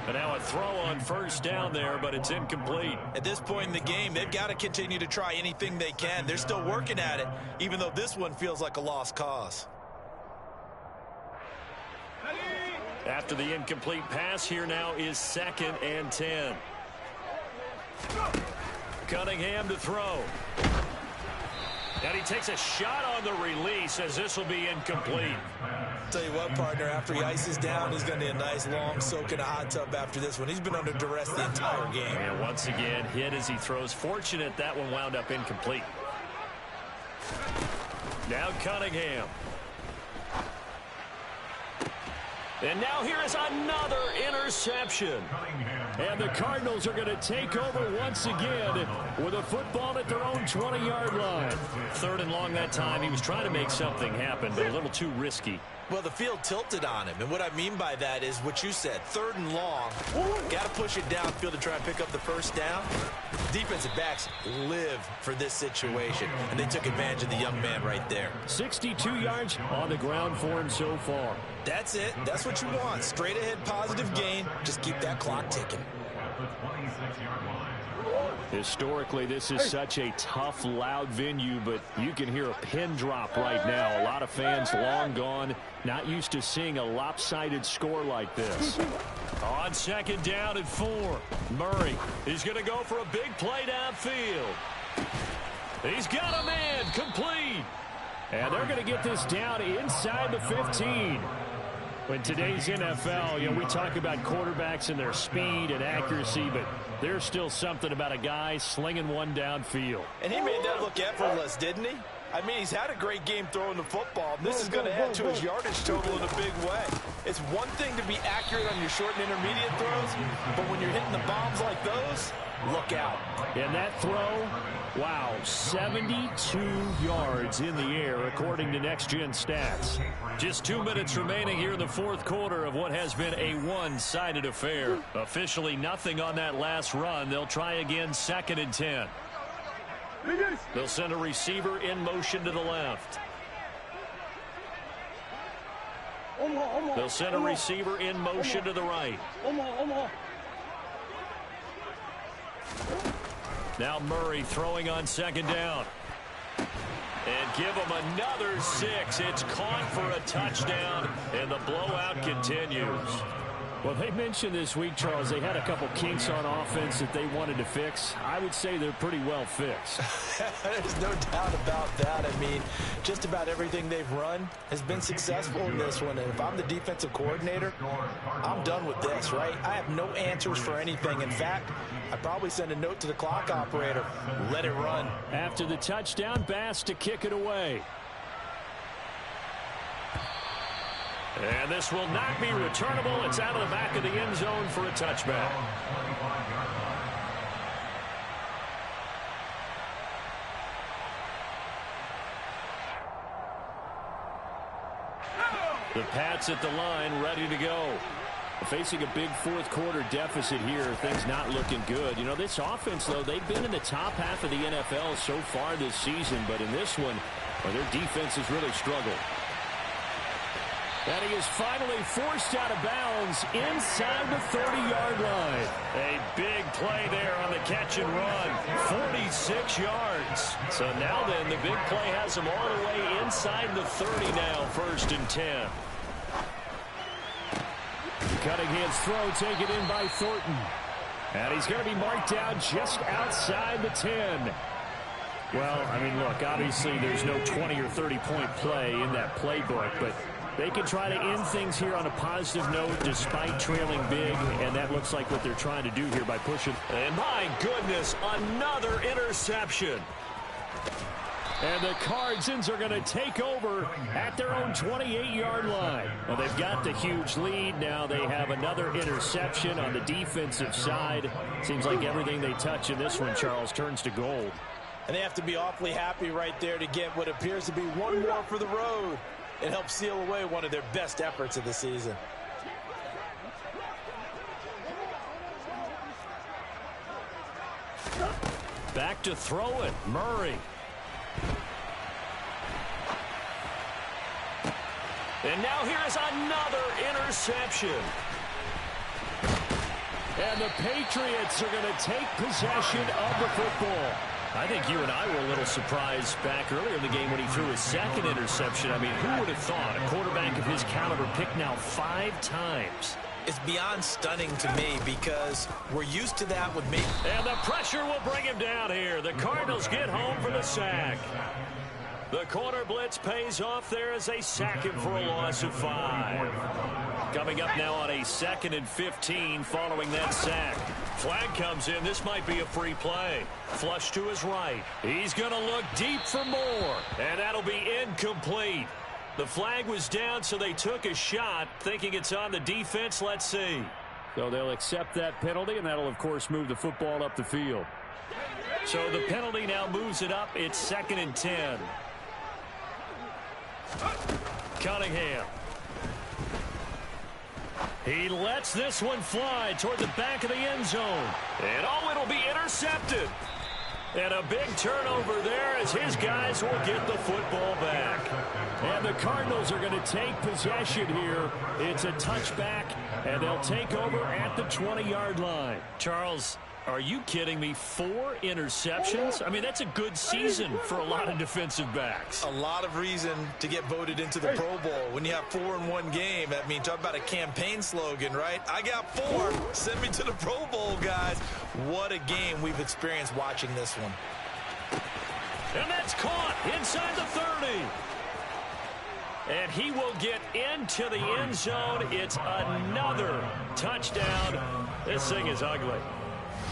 And now a throw on first down there, but it's incomplete. At this point in the game, they've got to continue to try anything they can. They're still working at it, even though this one feels like a lost cause. After the incomplete pass, here now is 2nd and 10. Cunningham to throw. And he takes a shot on the release as this will be incomplete. Tell you what, partner, after he ices down, he's going to need a nice long soak in a hot tub after this one. He's been under duress the entire game. And once again, hit as he throws. Fortunate that one wound up incomplete. Now Cunningham. And now here is another interception. And the Cardinals are going to take over once again with a football at their own 20-yard line. 3rd and long that time. He was trying to make something happen, but a little too risky. Well, the field tilted on him, and what I mean by that is what you said, 3rd and long. Got to push it downfield to try and pick up the first down. Defensive backs live for this situation, and they took advantage of the young man right there. 62 yards on the ground for him so far. That's it. That's what you want. Straight ahead positive gain. Just keep that clock ticking. Historically, this is such a tough, loud venue, but you can hear a pin drop right now. A lot of fans long gone, not used to seeing a lopsided score like this. On 2nd down and 4, Murray is going to go for a big play downfield. He's got a man, complete. And they're going to get this down inside the 15. In today's NFL, you know, we talk about quarterbacks and their speed and accuracy, but there's still something about a guy slinging one downfield. And he made that look effortless, didn't he? I mean, he's had a great game throwing the football. This is going to add to his yardage total in a big way. It's one thing to be accurate on your short and intermediate throws, but when you're hitting the bombs like those, look out. And that throw, wow, 72 yards in the air, according to Next Gen Stats. Just 2 minutes remaining here in the 4th quarter of what has been a one-sided affair. Officially nothing on that last run. They'll try again 2nd and 10. They'll send a receiver in motion to the left. They'll send a receiver in motion to the right. Now Murray throwing on 2nd down. And give him another 6. It's caught for a touchdown, and the blowout continues. Well, they mentioned this week, Charles, they had a couple kinks on offense that they wanted to fix. I would say they're pretty well fixed. There's no doubt about that. I mean, just about everything they've run has been successful in this one. And if I'm the defensive coordinator, I'm done with this, right? I have no answers for anything. In fact, I'd probably send a note to the clock operator. Let it run. After the touchdown, Bass to kick it away. And this will not be returnable. It's out of the back of the end zone for a touchback. The Pats at the line, ready to go. Facing a big fourth quarter deficit here, things not looking good. You know, this offense, though, they've been in the top half of the NFL so far this season, but in this one, well, their defense has really struggled. And he is finally forced out of bounds inside the 30-yard line. A big play there on the catch and run. 46 yards. So now then, the big play has him all the way inside the 30 now, 1st and 10. Cunningham's throw taken in by Thornton. And he's going to be marked down just outside the 10. Well, I mean, look, obviously there's no 20 or 30-point play in that playbook, but they can try to end things here on a positive note despite trailing big, and that looks like what they're trying to do here by pushing. And my goodness, another interception. And the Cardsons are going to take over at their own 28-yard line. Well, they've got the huge lead. Now they have another interception on the defensive side. Seems like everything they touch in this one, Charles, turns to gold. And they have to be awfully happy right there to get what appears to be one more for the road. It helps seal away one of their best efforts of the season. Back to throw it, Murray. And now here is another interception. And the Patriots are going to take possession of the football. I think you and I were a little surprised back earlier in the game when he threw his second interception. I mean, who would have thought a quarterback of his caliber picked now 5 times? It's beyond stunning to me because we're used to that with me. And the pressure will bring him down here. The Cardinals get home for the sack. The corner blitz pays off there as they sack him for a loss of 5. Coming up now on a 2nd and 15 following that sack. Flag comes in. This might be a free play. Flush to his right. He's going to look deep for more. And that'll be incomplete. The flag was down, so they took a shot, thinking it's on the defense. Let's see. So they'll accept that penalty, and that'll, of course, move the football up the field. So the penalty now moves it up. It's 2nd and 10. Cunningham. He lets this one fly toward the back of the end zone. And oh, it'll be intercepted. And a big turnover there as his guys will get the football back. And the Cardinals are going to take possession here. It's a touchback, and they'll take over at the 20-yard line. Charles, are you kidding me? 4 interceptions? I mean, that's a good season for a lot of defensive backs. A lot of reason to get voted into the Pro Bowl. When you have 4 in one game, I mean, talk about a campaign slogan, right? I got 4. Send me to the Pro Bowl, guys. What a game we've experienced watching this one. And that's caught inside the 30. And he will get into the end zone. It's another touchdown. This thing is ugly.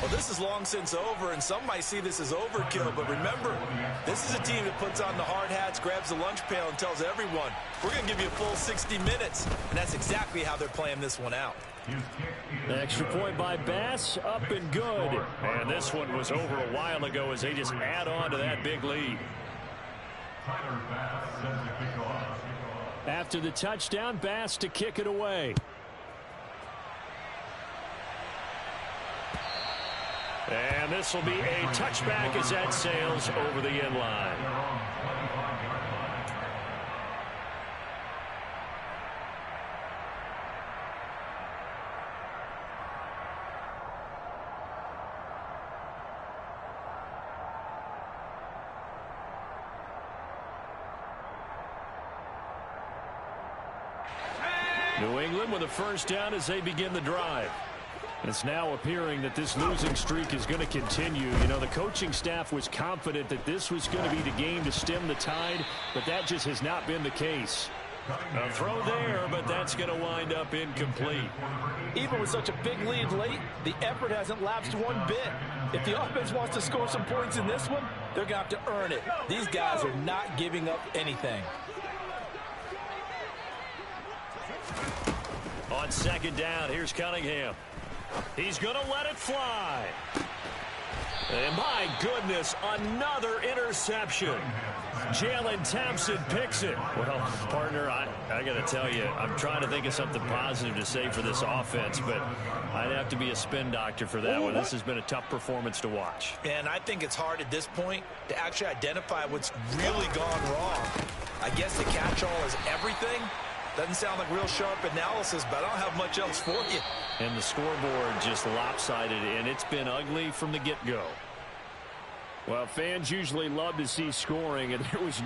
Well, this is long since over, and some might see this as overkill. But remember, this is a team that puts on the hard hats, grabs the lunch pail, and tells everyone, we're going to give you a full 60 minutes. And that's exactly how they're playing this one out. The extra point by Bass, up and good. And this one was over a while ago as they just add on to that big lead. After the touchdown, Bass to kick it away. And this will be a touchback as that sails over the end line. New England with a first down as they begin the drive. It's now appearing that this losing streak is going to continue. You know, the coaching staff was confident that this was going to be the game to stem the tide, but that just has not been the case. A throw there, but that's going to wind up incomplete. Even with such a big lead late, the effort hasn't lapsed one bit. If the offense wants to score some points in this one, they're going to have to earn it. These guys are not giving up anything. On second down, here's Cunningham. He's going to let it fly. And my goodness, another interception. Jalen Thompson picks it. Well, partner, I got to tell you, I'm trying to think of something positive to say for this offense, but I'd have to be a spin doctor for that one. This has been a tough performance to watch. And I think it's hard at this point to actually identify what's really gone wrong. I guess the catch-all is everything. Doesn't sound like real sharp analysis, but I don't have much else for you. And the scoreboard just lopsided, and it's been ugly from the get-go. Well, fans usually love to see scoring, and there was no